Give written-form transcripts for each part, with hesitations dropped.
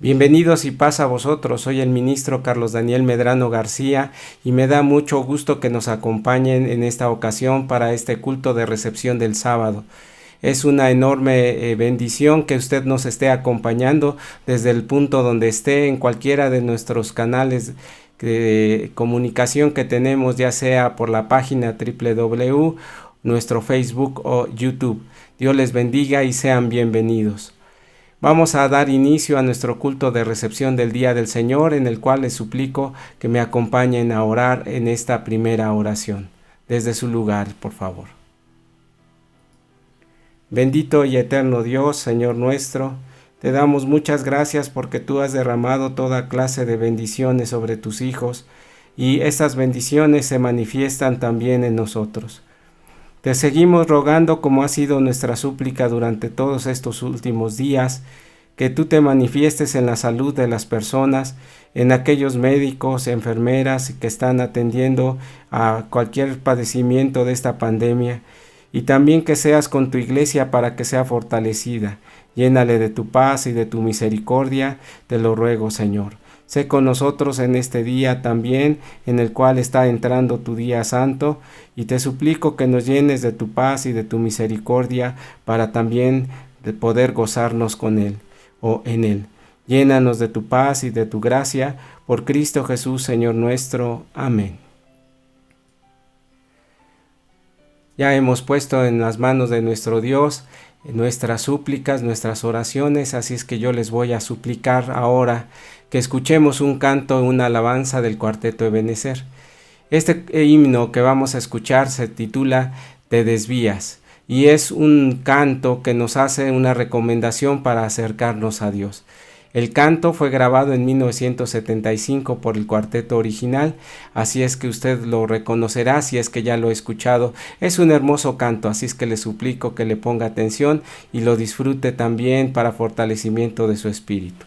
Bienvenidos y paz a vosotros. Soy el ministro Carlos Daniel Medrano García y me da mucho gusto que nos acompañen en esta ocasión para este culto de recepción del sábado. Es una enorme bendición que usted nos esté acompañando desde el punto donde esté en cualquiera de nuestros canales de comunicación que tenemos, ya sea por la página www, nuestro Facebook o YouTube. Dios les bendiga y sean bienvenidos. Vamos a dar inicio a nuestro culto de recepción del Día del Señor, en el cual les suplico que me acompañen a orar en esta primera oración. Desde su lugar, por favor. Bendito y eterno Dios, Señor nuestro, te damos muchas gracias porque tú has derramado toda clase de bendiciones sobre tus hijos y estas bendiciones se manifiestan también en nosotros. Te seguimos rogando, como ha sido nuestra súplica durante todos estos últimos días, que tú te manifiestes en la salud de las personas, en aquellos médicos, enfermeras que están atendiendo a cualquier padecimiento de esta pandemia, y también que seas con tu iglesia para que sea fortalecida. Llénale de tu paz y de tu misericordia, te lo ruego, Señor. Sé con nosotros en este día también, en el cual está entrando tu día santo, y te suplico que nos llenes de tu paz y de tu misericordia para también de poder gozarnos con él o en él. Llénanos de tu paz y de tu gracia, por Cristo Jesús, Señor nuestro. Amén. Ya hemos puesto en las manos de nuestro Dios nuestras súplicas, nuestras oraciones, así es que yo les voy a suplicar ahora que escuchemos un canto, una alabanza del Cuarteto Ebenezer. Este himno que vamos a escuchar se titula Te desvías y es un canto que nos hace una recomendación para acercarnos a Dios. El canto fue grabado en 1975 por el cuarteto original, así es que usted lo reconocerá si es que ya lo ha escuchado. Es un hermoso canto, así es que le suplico que le ponga atención y lo disfrute también para fortalecimiento de su espíritu.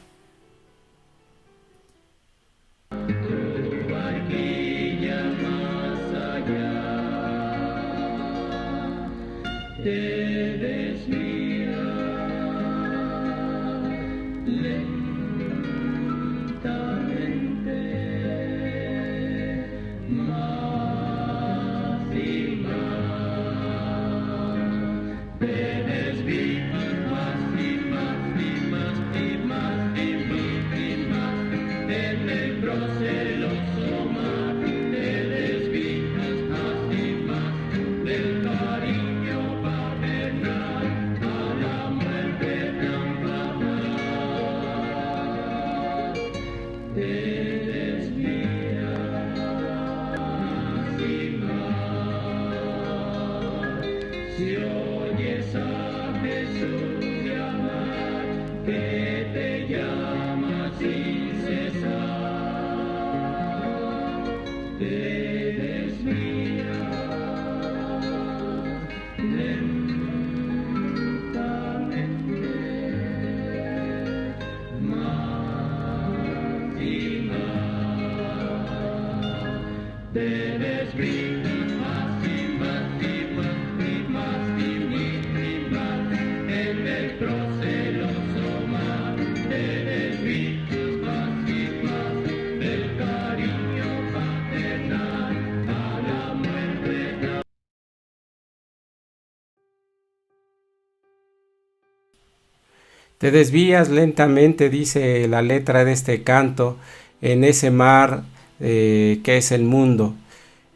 Te desvías lentamente, dice la letra de este canto, en ese mar que es el mundo.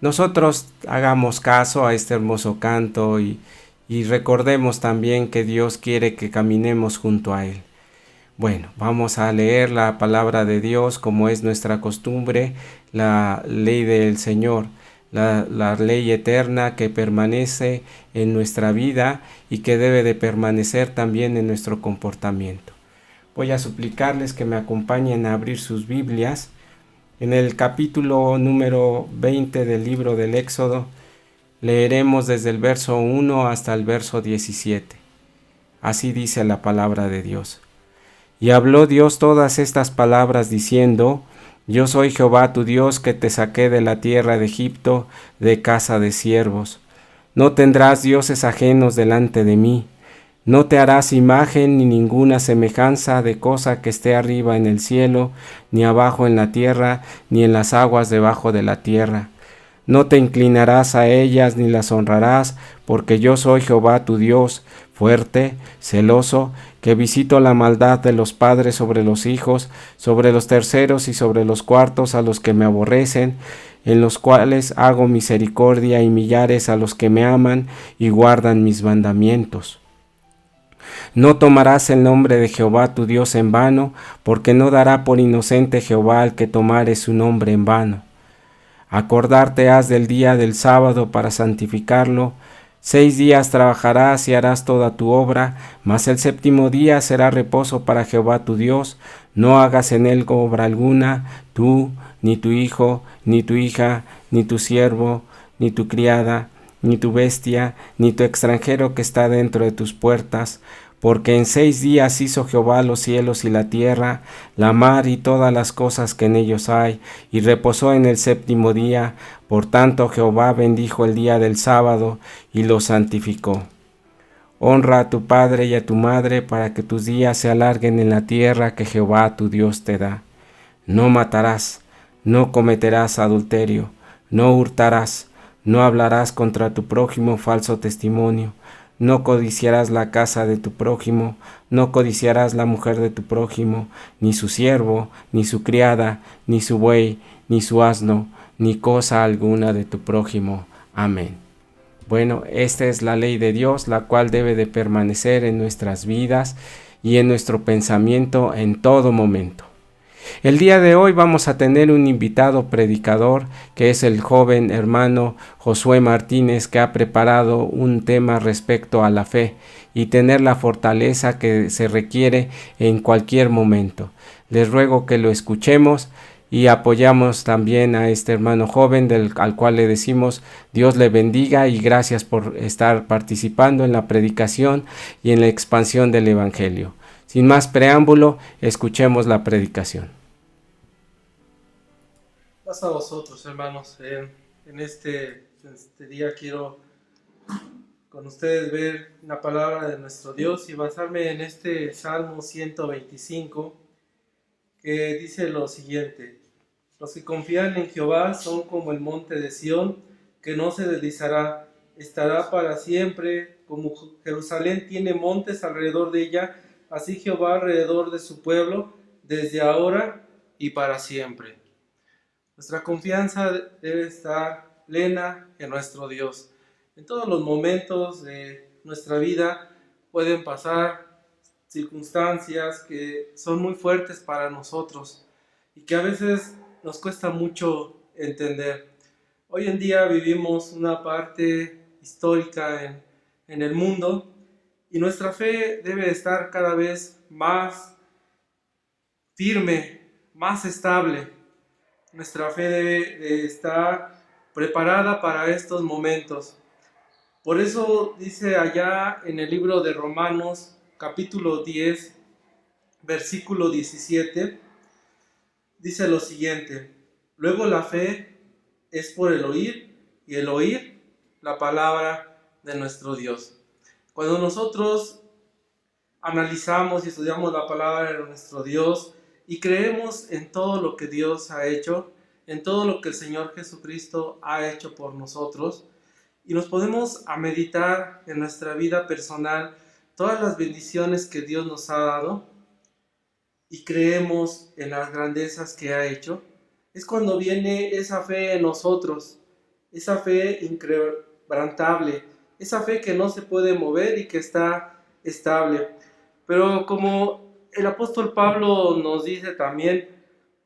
Nosotros hagamos caso a este hermoso canto y recordemos también que Dios quiere que caminemos junto a Él. Bueno, vamos a leer la palabra de Dios como es nuestra costumbre, la ley del Señor. La ley eterna que permanece en nuestra vida y que debe de permanecer también en nuestro comportamiento. Voy a suplicarles que me acompañen a abrir sus Biblias. En el capítulo número 20 del libro del Éxodo, leeremos desde el verso 1 hasta el verso 17. Así dice la palabra de Dios. Y habló Dios todas estas palabras diciendo: Yo soy Jehová tu Dios que te saqué de la tierra de Egipto, de casa de siervos. No tendrás dioses ajenos delante de mí. No te harás imagen ni ninguna semejanza de cosa que esté arriba en el cielo, ni abajo en la tierra, ni en las aguas debajo de la tierra. No te inclinarás a ellas ni las honrarás, porque yo soy Jehová tu Dios, fuerte, celoso, que visito la maldad de los padres sobre los hijos, sobre los terceros y sobre los cuartos a los que me aborrecen, en los cuales hago misericordia y millares a los que me aman y guardan mis mandamientos. No tomarás el nombre de Jehová tu Dios en vano, porque no dará por inocente Jehová al que tomare su nombre en vano. Acordarte has del día del sábado para santificarlo. 6 días trabajarás y harás toda tu obra, mas el séptimo día será reposo para Jehová tu Dios. No hagas en él obra alguna, tú, ni tu hijo, ni tu hija, ni tu siervo, ni tu criada, ni tu bestia, ni tu extranjero que está dentro de tus puertas, porque en 6 días hizo Jehová los cielos y la tierra, la mar y todas las cosas que en ellos hay, y reposó en el séptimo día. Por tanto Jehová bendijo el día del sábado y lo santificó. Honra a tu padre y a tu madre, para que tus días se alarguen en la tierra que Jehová tu Dios te da. No matarás, no cometerás adulterio, no hurtarás, no hablarás contra tu prójimo falso testimonio, no codiciarás la casa de tu prójimo, no codiciarás la mujer de tu prójimo, ni su siervo, ni su criada, ni su buey, ni su asno, ni cosa alguna de tu prójimo. Amén. Bueno, esta es la ley de Dios, la cual debe de permanecer en nuestras vidas y en nuestro pensamiento en todo momento. El día de hoy vamos a tener un invitado predicador, que es el joven hermano Josué Martínez, que ha preparado un tema respecto a la fe y tener la fortaleza que se requiere en cualquier momento. Les ruego que lo escuchemos y apoyamos también a este hermano joven al cual le decimos Dios le bendiga y gracias por estar participando en la predicación y en la expansión del Evangelio. Sin más preámbulo, escuchemos la predicación. Pasa a vosotros, hermanos. En este día quiero con ustedes ver la palabra de nuestro Dios y basarme en este Salmo 125, que dice lo siguiente: Los que confían en Jehová son como el monte de Sión, que no se deslizará, estará para siempre. Como Jerusalén tiene montes alrededor de ella, así Jehová alrededor de su pueblo, desde ahora y para siempre. Nuestra confianza debe estar plena en nuestro Dios. En todos los momentos de nuestra vida pueden pasar circunstancias que son muy fuertes para nosotros y que a veces nos cuesta mucho entender. Hoy en día vivimos una parte histórica en el mundo y nuestra fe debe estar cada vez más firme, más estable. Nuestra fe debe de estar preparada para estos momentos. Por eso dice allá en el libro de Romanos, capítulo 10, versículo 17, dice lo siguiente: luego la fe es por el oír, y el oír la palabra de nuestro Dios. Cuando nosotros analizamos y estudiamos la palabra de nuestro Dios y creemos en todo lo que Dios ha hecho, en todo lo que el Señor Jesucristo ha hecho por nosotros, y nos podemos a meditar en nuestra vida personal todas las bendiciones que Dios nos ha dado y creemos en las grandezas que ha hecho, es cuando viene esa fe en nosotros, esa fe inquebrantable, esa fe que no se puede mover y que está estable. Pero como el apóstol Pablo nos dice también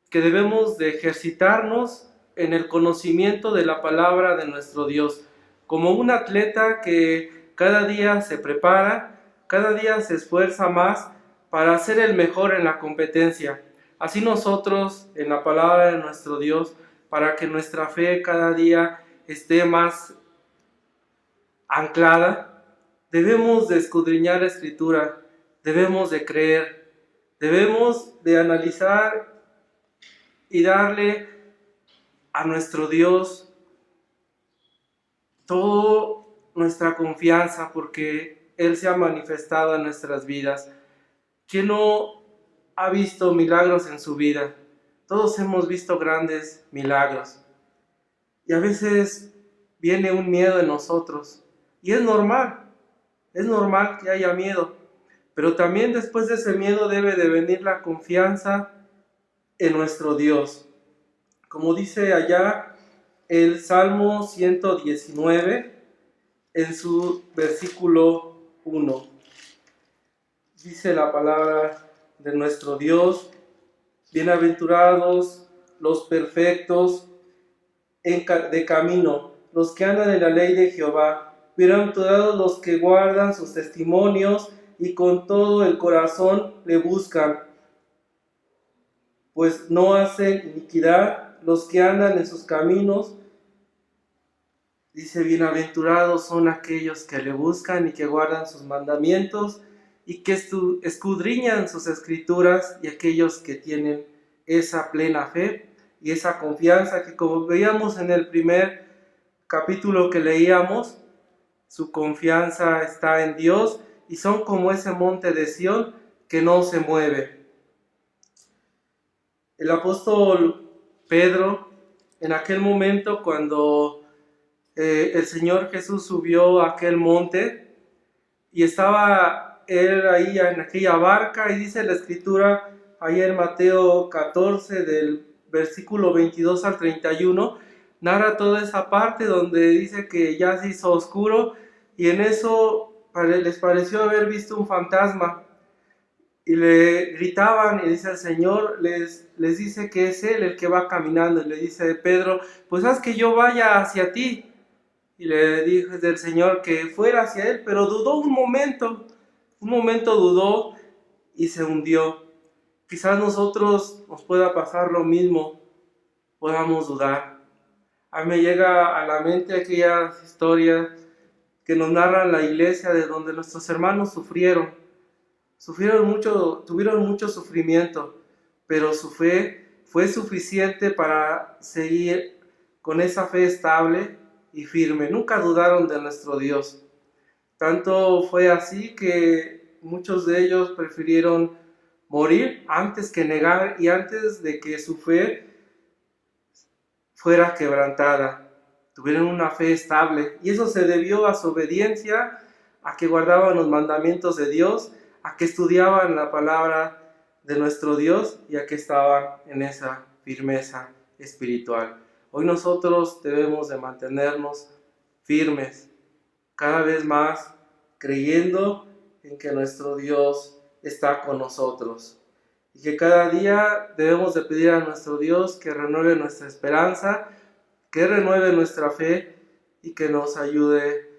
que debemos de ejercitarnos en el conocimiento de la palabra de nuestro Dios, como un atleta que cada día se prepara, cada día se esfuerza más para ser el mejor en la competencia. Así nosotros en la palabra de nuestro Dios, para que nuestra fe cada día esté más anclada, debemos de escudriñar la Escritura, debemos de creer, debemos de analizar y darle a nuestro Dios toda nuestra confianza, porque Él se ha manifestado en nuestras vidas. ¿Quién no ha visto milagros en su vida? Todos hemos visto grandes milagros. Y a veces viene un miedo en nosotros. Y es normal que haya miedo. Pero también después de ese miedo debe de venir la confianza en nuestro Dios. Como dice allá el Salmo 119, en su versículo 1. Dice la palabra de nuestro Dios: bienaventurados los perfectos de camino, los que andan en la ley de Jehová. Bienaventurados los que guardan sus testimonios y con todo el corazón le buscan, pues no hacen iniquidad los que andan en sus caminos. Dice: bienaventurados son aquellos que le buscan y que guardan sus mandamientos y que escudriñan sus escrituras, y aquellos que tienen esa plena fe y esa confianza que, como veíamos en el primer capítulo que leíamos, su confianza está en Dios y son como ese monte de Sión que no se mueve. El apóstol Pedro, en aquel momento cuando el Señor Jesús subió a aquel monte y estaba él ahí en aquella barca, y dice la escritura ahí en Mateo 14 del versículo 22 al 31, narra toda esa parte donde dice que ya se hizo oscuro y en eso les pareció haber visto un fantasma y le gritaban, y dice el Señor, les dice que es Él el que va caminando, y le dice Pedro: pues haz que yo vaya hacia ti. Y le dijo el Señor que fuera hacia él, pero dudó un momento dudó y se hundió. Quizás nosotros nos pueda pasar lo mismo, podamos dudar. A mí me llega a la mente aquellas historias que nos narran la iglesia, de donde nuestros hermanos sufrieron mucho, tuvieron mucho sufrimiento, pero su fe fue suficiente para seguir con esa fe estable y firme. Nunca dudaron de nuestro Dios. Tanto fue así que muchos de ellos prefirieron morir antes que negar y antes de que su fe fuera quebrantada. Tuvieron una fe estable, y eso se debió a su obediencia, a que guardaban los mandamientos de Dios, a que estudiaban la palabra de nuestro Dios y a que estaban en esa firmeza espiritual. Hoy nosotros debemos de mantenernos firmes, cada vez más creyendo en que nuestro Dios está con nosotros, y que cada día debemos de pedir a nuestro Dios que renueve nuestra esperanza, que renueve nuestra fe y que nos ayude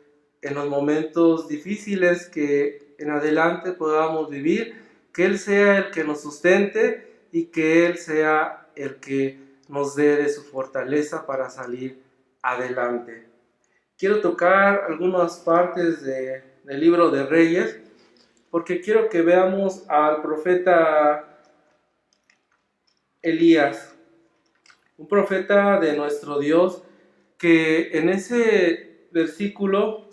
en los momentos difíciles que en adelante podamos vivir, que Él sea el que nos sustente y que Él sea el que nos dé de su fortaleza para salir adelante. Quiero tocar algunas partes del libro de Reyes, porque quiero que veamos al profeta Elías, un profeta de nuestro Dios, que en ese versículo,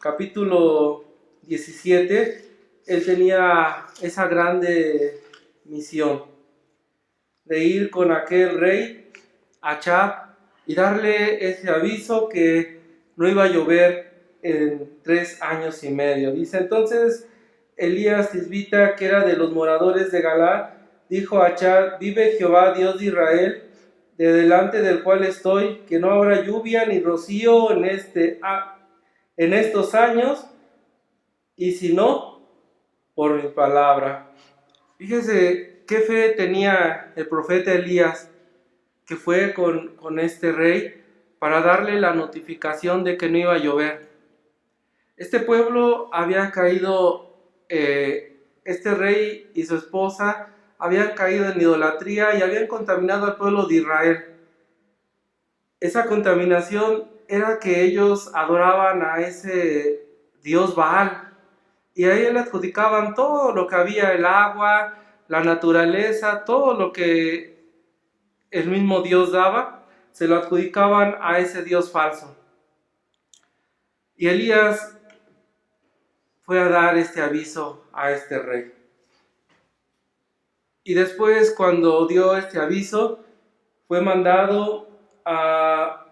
capítulo 17, él tenía esa grande misión de ir con aquel rey Achab y darle ese aviso que no iba a llover en 3 años y medio. Dice: entonces Elías Tisbita, que era de los moradores de Galaad, dijo a Achab: vive Jehová, Dios de Israel, de delante del cual estoy, que no habrá lluvia ni rocío en estos años, y si no, por mi palabra. Fíjese qué fe tenía el profeta Elías, que fue con este rey para darle la notificación de que no iba a llover. Este pueblo había caído, este rey y su esposa habían caído en idolatría y habían contaminado al pueblo de Israel. Esa contaminación era que ellos adoraban a ese dios Baal, y a él le adjudicaban todo lo que había: el agua, la naturaleza, todo lo que el mismo Dios daba, se lo adjudicaban a ese Dios falso. Y Elías fue a dar este aviso a este rey. Y después, cuando dio este aviso, fue mandado a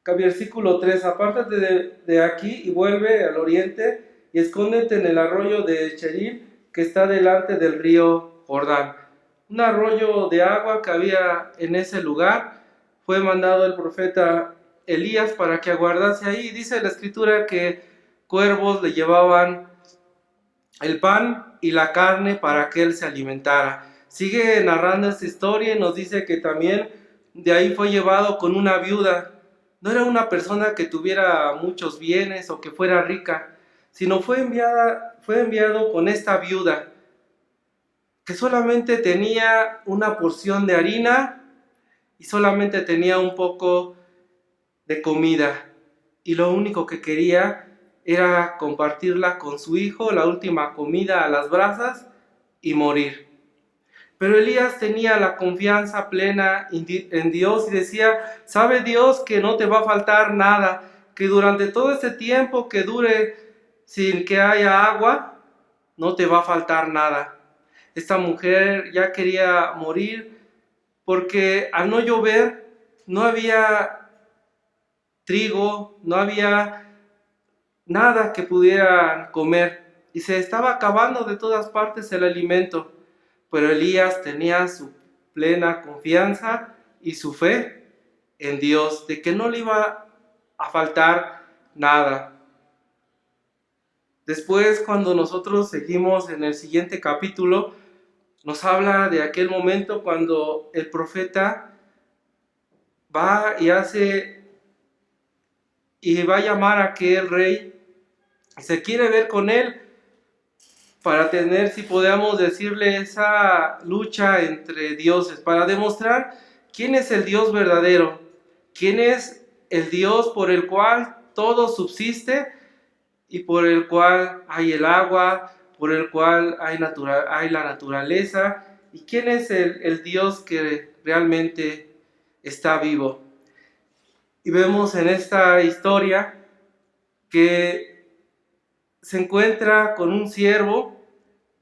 versículo 3, apártate de aquí y vuelve al oriente y escóndete en el arroyo de Cheril que está delante del río Jordán. Un arroyo de agua que había en ese lugar. Fue mandado el profeta Elías para que aguardase ahí. Dice la escritura que cuervos le llevaban el pan y la carne para que él se alimentara. Sigue narrando esta historia y nos dice que también de ahí fue llevado con una viuda. No era una persona que tuviera muchos bienes o que fuera rica, sino fue enviado con esta viuda que solamente tenía una porción de harina y solamente tenía un poco de comida. Y lo único que quería era compartirla con su hijo, la última comida a las brasas, y morir. Pero Elías tenía la confianza plena en Dios y decía, sabe Dios que no te va a faltar nada, que durante todo este tiempo que dure sin que haya agua, no te va a faltar nada. Esta mujer ya quería morir porque al no llover no había trigo, no había nada que pudieran comer y se estaba acabando de todas partes el alimento. Pero Elías tenía su plena confianza y su fe en Dios, de que no le iba a faltar nada. Después, cuando nosotros seguimos en el siguiente capítulo, nos habla de aquel momento cuando el profeta va y va a llamar a aquel rey, se quiere ver con él, para tener, si podemos decirle, esa lucha entre dioses, para demostrar quién es el Dios verdadero, quién es el Dios por el cual todo subsiste y por el cual hay el agua, por el cual hay la naturaleza, y quién es el Dios que realmente está vivo. Y vemos en esta historia que se encuentra con un siervo,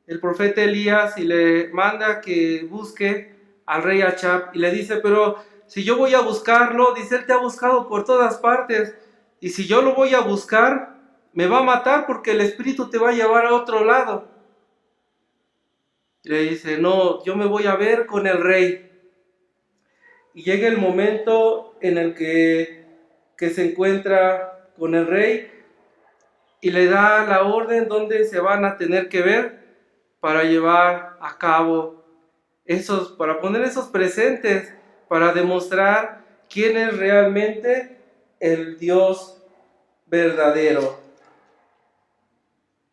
el profeta Elías, y le manda que busque al rey Achab y le dice, pero si yo voy a buscarlo, dice, él te ha buscado por todas partes, y si yo lo voy a buscar, me va a matar porque el espíritu te va a llevar a otro lado. Y le dice, no, yo me voy a ver con el rey. Y llega el momento en el que se encuentra con el rey y le da la orden donde se van a tener que ver para llevar a cabo para poner esos presentes, para demostrar quién es realmente el Dios verdadero.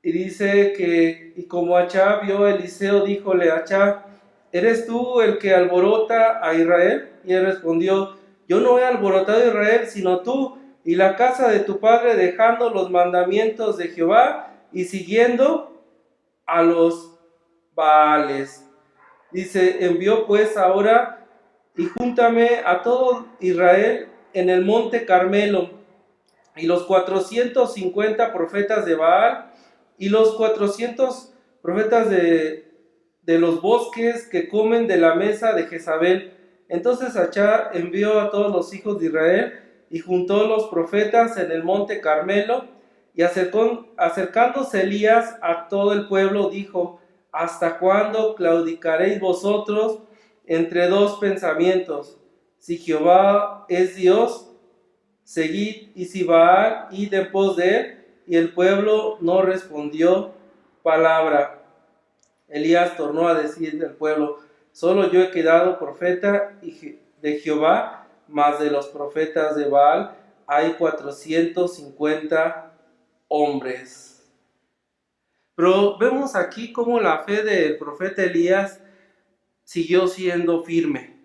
Y dice que, y como Achab vio a Eliseo, díjole a Achab, ¿eres tú el que alborota a Israel? Y él respondió, yo no he alborotado a Israel, sino tú y la casa de tu padre, dejando los mandamientos de Jehová y siguiendo a los Baales. Dice, envió pues ahora y júntame a todo Israel en el monte Carmelo, y los 450 profetas de Baal, y los 400 profetas de los bosques que comen de la mesa de Jezabel. Entonces Achab envió a todos los hijos de Israel, y juntó los profetas en el monte Carmelo, y acercándose Elías a todo el pueblo, dijo, ¿hasta cuándo claudicaréis vosotros entre dos pensamientos? Si Jehová es Dios, seguid, y si Baal, id en pos de él. Y el pueblo no respondió palabra. Elías tornó a decir al pueblo, solo yo he quedado profeta de Jehová, mas de los profetas de Baal hay 450 hombres. Pero vemos aquí cómo la fe del profeta Elías siguió siendo firme.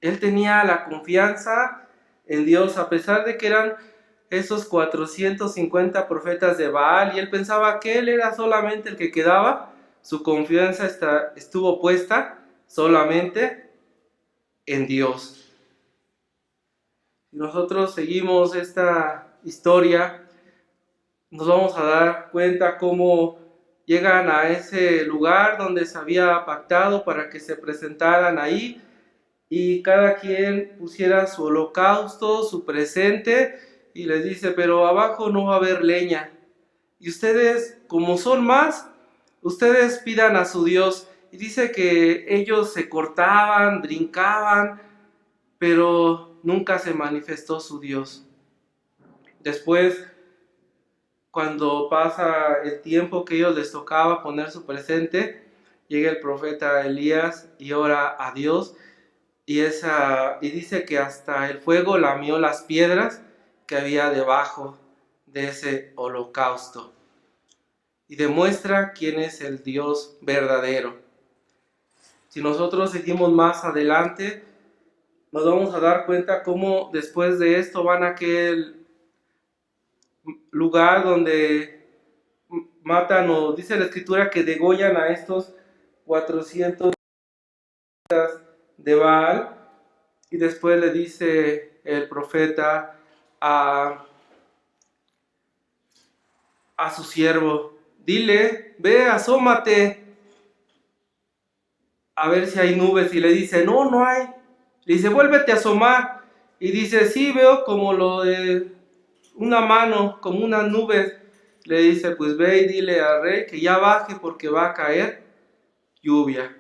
Él tenía la confianza en Dios, a pesar de que eran esos 450 profetas de Baal, y él pensaba que él era solamente el que quedaba. Su confianza estuvo puesta solamente en Dios. Si nosotros seguimos esta historia, nos vamos a dar cuenta cómo llegan a ese lugar donde se había pactado para que se presentaran ahí y cada quien pusiera su holocausto, su presente, y les dice, pero abajo no va a haber leña. Y ustedes, como son más, ustedes pidan a su Dios. Y dice que ellos se cortaban, brincaban, pero nunca se manifestó su Dios. Después, cuando pasa el tiempo que ellos les tocaba poner su presente, llega el profeta Elías y ora a Dios y dice que hasta el fuego lamió las piedras que había debajo de ese holocausto y demuestra quién es el Dios verdadero. Si nosotros seguimos más adelante, nos vamos a dar cuenta cómo después de esto van a aquel lugar donde matan, o dice la escritura que degollan a estos 400 de Baal, y después le dice el profeta a su siervo, dile, ve, asómate a ver si hay nubes, y le dice, no, no hay. Le dice, vuélvete a asomar, y dice, sí, veo como lo de una mano, como unas nubes. Le dice, pues ve y dile al rey que ya baje porque va a caer lluvia.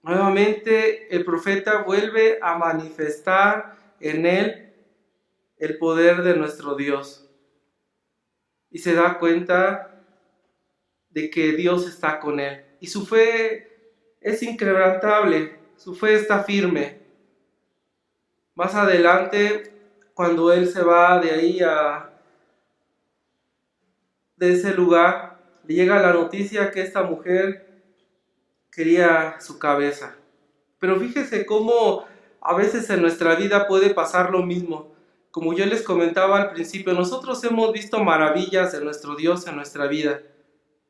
Nuevamente el profeta vuelve a manifestar en él el poder de nuestro Dios y se da cuenta de que Dios está con él y su fe es inquebrantable, su fe está firme. Más adelante, cuando él se va de ahí de ese lugar, le llega la noticia que esta mujer quería su cabeza. Pero fíjese cómo a veces en nuestra vida puede pasar lo mismo. Como yo les comentaba al principio, nosotros hemos visto maravillas de nuestro Dios en nuestra vida.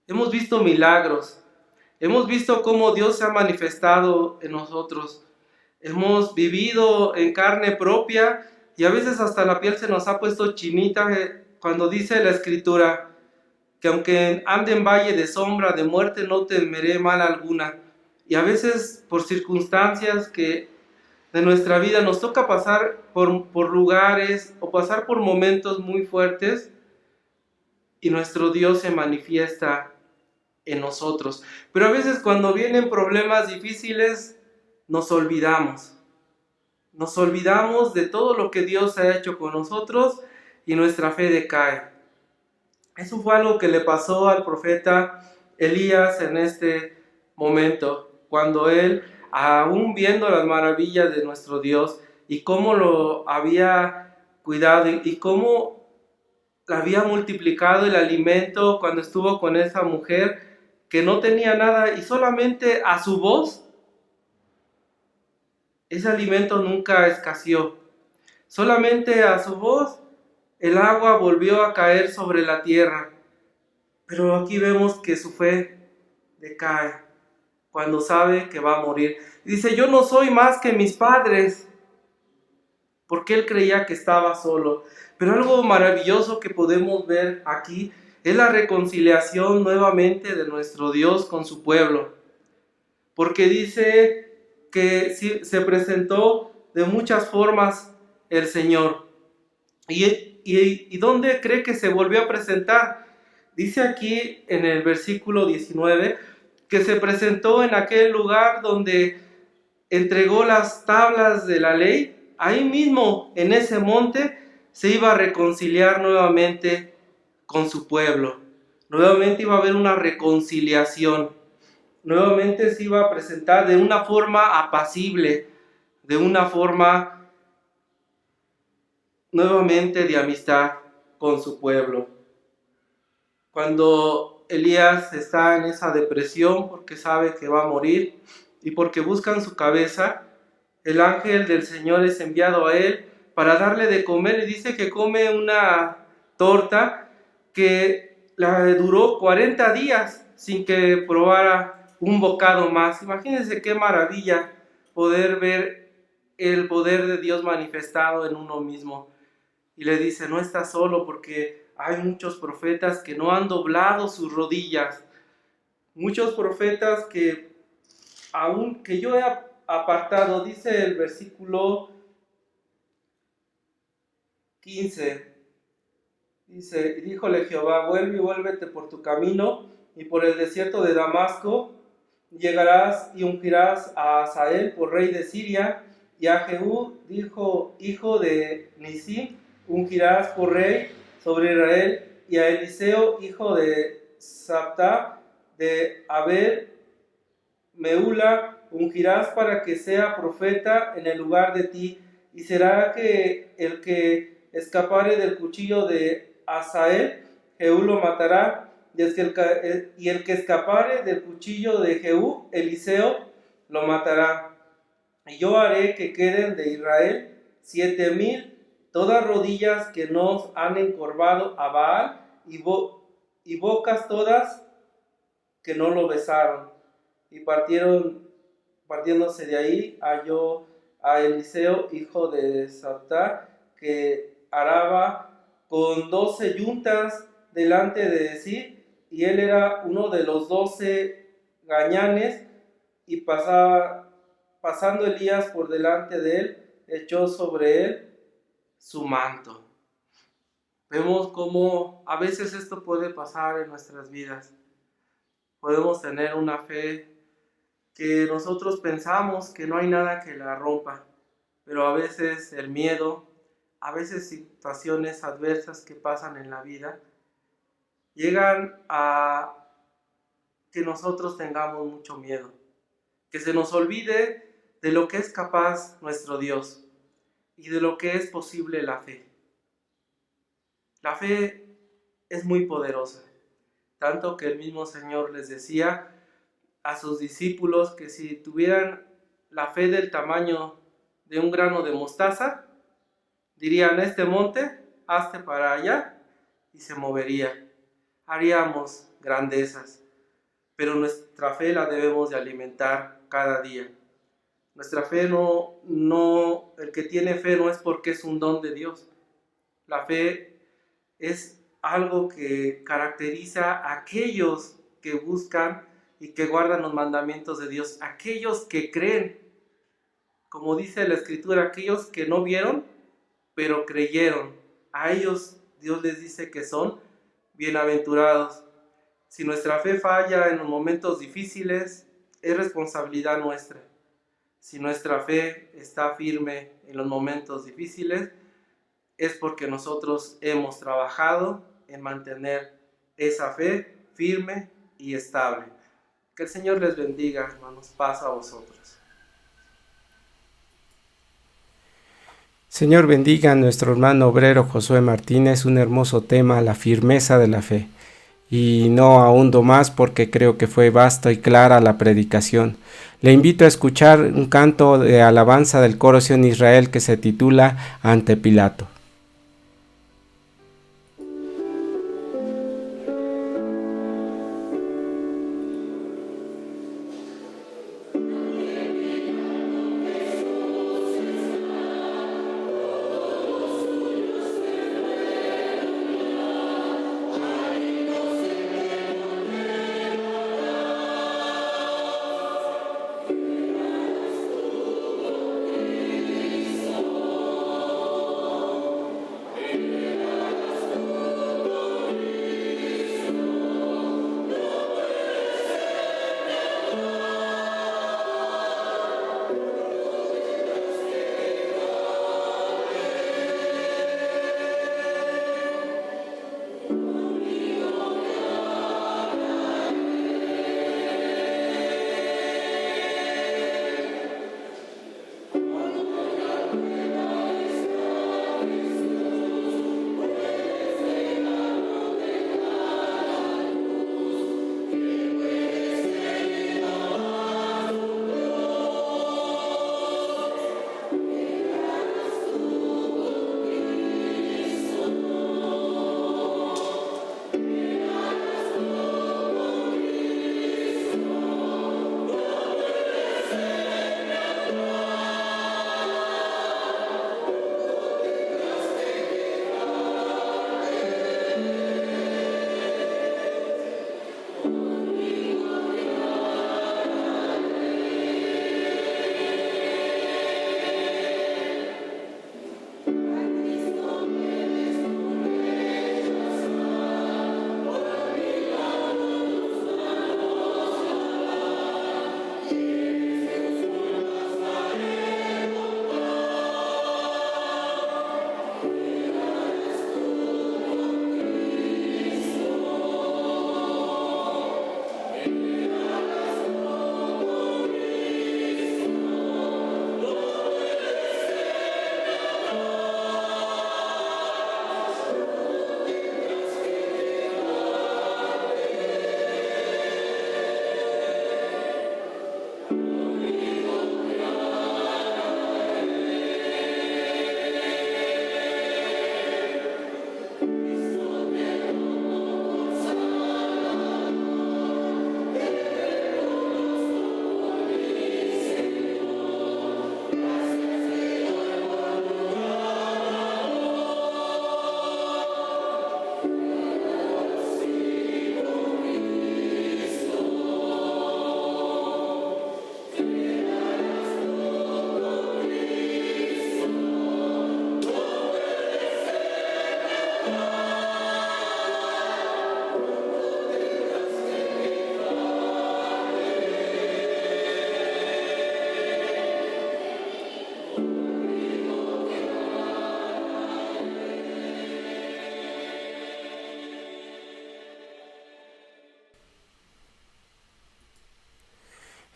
Hemos visto milagros. Hemos visto cómo Dios se ha manifestado en nosotros. Hemos vivido en carne propia y a veces hasta la piel se nos ha puesto chinita cuando dice la Escritura que aunque ande en valle de sombra de muerte no temeré mal alguna. Y a veces por circunstancias que de nuestra vida nos toca pasar por lugares o pasar por momentos muy fuertes y nuestro Dios se manifiesta en nosotros. Pero a veces cuando vienen problemas difíciles nos olvidamos. Nos olvidamos de todo lo que Dios ha hecho con nosotros y nuestra fe decae. Eso fue algo que le pasó al profeta Elías en este momento, cuando él, aún viendo las maravillas de nuestro Dios y cómo lo había cuidado y cómo había multiplicado el alimento cuando estuvo con esa mujer que no tenía nada y solamente a su voz, ese alimento nunca escaseó. Solamente a su voz el agua volvió a caer sobre la tierra. Pero aquí vemos que su fe decae cuando sabe que va a morir. Dice, yo no soy más que mis padres, porque él creía que estaba solo. Pero algo maravilloso que podemos ver aquí es la reconciliación nuevamente de nuestro Dios con su pueblo. Porque dice que se presentó de muchas formas el Señor. ¿Y dónde cree que se volvió a presentar? Dice aquí en el versículo 19 que se presentó en aquel lugar donde entregó las tablas de la ley. Ahí mismo, en ese monte, se iba a reconciliar nuevamente con su pueblo. Nuevamente iba a haber una reconciliación. Nuevamente se iba a presentar de una forma apacible, de una forma nuevamente de amistad con su pueblo. Cuando Elías está en esa depresión porque sabe que va a morir y porque buscan su cabeza, el ángel del Señor es enviado a él para darle de comer y dice que come una torta que la duró 40 días sin que probara un bocado más. Imagínense qué maravilla poder ver el poder de Dios manifestado en uno mismo. Y le dice, no estás solo porque hay muchos profetas que no han doblado sus rodillas, muchos profetas que aún que yo he apartado, dice el versículo 15, dice, y díjole Jehová, vuelve y vuélvete por tu camino, y por el desierto de Damasco llegarás y ungirás a Hazael por rey de Siria, y a Jehú, hijo de Nisí, ungirás por rey sobre Israel, y a Eliseo, hijo de Sapta, de Abel Meula, ungirás para que sea profeta en el lugar de ti, y será que el que escapare del cuchillo de Hazael, Jehú lo matará, y el que escapare del cuchillo de Jehú, Eliseo lo matará. Y yo haré que queden de Israel 7,000, todas rodillas que no han encorvado a Baal, y bocas todas que no lo besaron. Y partiéndose de ahí, halló a Eliseo, hijo de Sapta, que araba con 12 yuntas delante de sí, y él era uno de los 12 gañanes, y pasando Elías por delante de él, echó sobre él su manto. Vemos cómo a veces esto puede pasar en nuestras vidas. Podemos tener una fe que nosotros pensamos que no hay nada que la rompa, pero a veces el miedo, a veces situaciones adversas que pasan en la vida, llegan a que nosotros tengamos mucho miedo, que se nos olvide de lo que es capaz nuestro Dios y de lo que es posible la fe. La fe es muy poderosa, tanto que el mismo Señor les decía a sus discípulos que si tuvieran la fe del tamaño de un grano de mostaza, dirían, este monte, hazte para allá, y se movería. Haríamos grandezas, pero nuestra fe la debemos de alimentar cada día. Nuestra fe el que tiene fe no es porque es un don de Dios. La fe es algo que caracteriza a aquellos que buscan y que guardan los mandamientos de Dios, aquellos que creen, como dice la Escritura, aquellos que no vieron, pero creyeron. A ellos Dios les dice que son bienaventurados. Si nuestra fe falla en los momentos difíciles, es responsabilidad nuestra. Si nuestra fe está firme en los momentos difíciles, es porque nosotros hemos trabajado en mantener esa fe firme y estable. Que el Señor les bendiga, hermanos. Paz a vosotros. Señor, bendiga a nuestro hermano obrero Josué Martínez, un hermoso tema, la firmeza de la fe. Y no ahundo más porque creo que fue vasta y clara la predicación. Le invito a escuchar un canto de alabanza del coro Sion Israel que se titula Ante Pilato.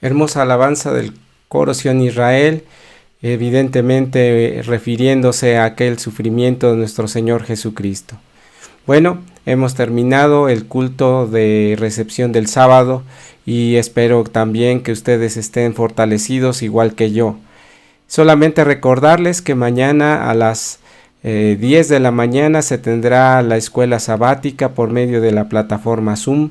Hermosa alabanza del coro Sion Israel, evidentemente refiriéndose a aquel sufrimiento de nuestro Señor Jesucristo. Bueno, hemos terminado el culto de recepción del sábado y espero también que ustedes estén fortalecidos igual que yo. Solamente recordarles que mañana a las 10 de la mañana se tendrá la escuela sabática por medio de la plataforma Zoom.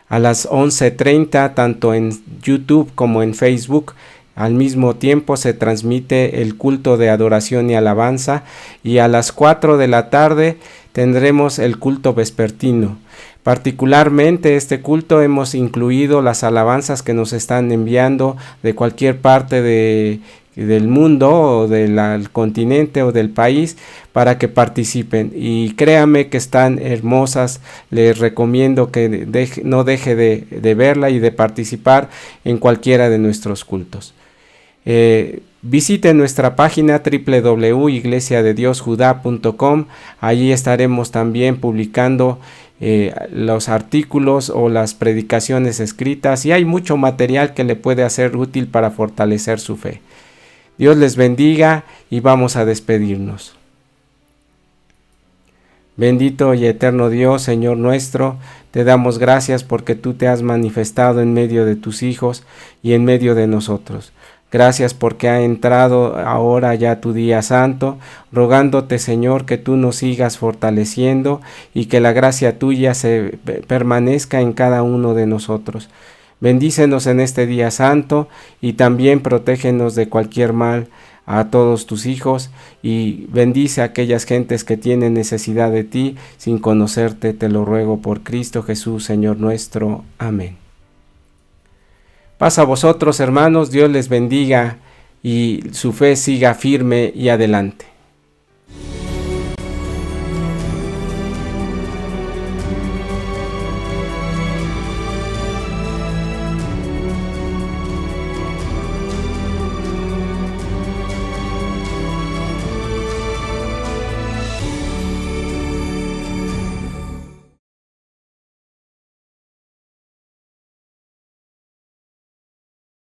A las 11:30, tanto en YouTube como en Facebook, al mismo tiempo se transmite el culto de adoración y alabanza, y a las 4 de la tarde tendremos el culto vespertino. Particularmente este culto hemos incluido las alabanzas que nos están enviando de cualquier parte del mundo o del continente o del país para que participen, y créame que están hermosas. Les recomiendo que no deje de verla y de participar en cualquiera de nuestros cultos. Visite nuestra página www.iglesiadediosjudá.com. Allí estaremos también publicando los artículos o las predicaciones escritas, y hay mucho material que le puede ser útil para fortalecer su fe. Dios les bendiga y vamos a despedirnos. Bendito y eterno Dios, Señor nuestro, te damos gracias porque tú te has manifestado en medio de tus hijos y en medio de nosotros. Gracias porque ha entrado ahora ya tu día santo, rogándote, Señor, que tú nos sigas fortaleciendo y que la gracia tuya se permanezca en cada uno de nosotros. Bendícenos en este día santo y también protégenos de cualquier mal a todos tus hijos, y bendice a aquellas gentes que tienen necesidad de ti sin conocerte. Te lo ruego por Cristo Jesús, Señor nuestro. Amén. Paz a vosotros, hermanos, Dios les bendiga y su fe siga firme y adelante.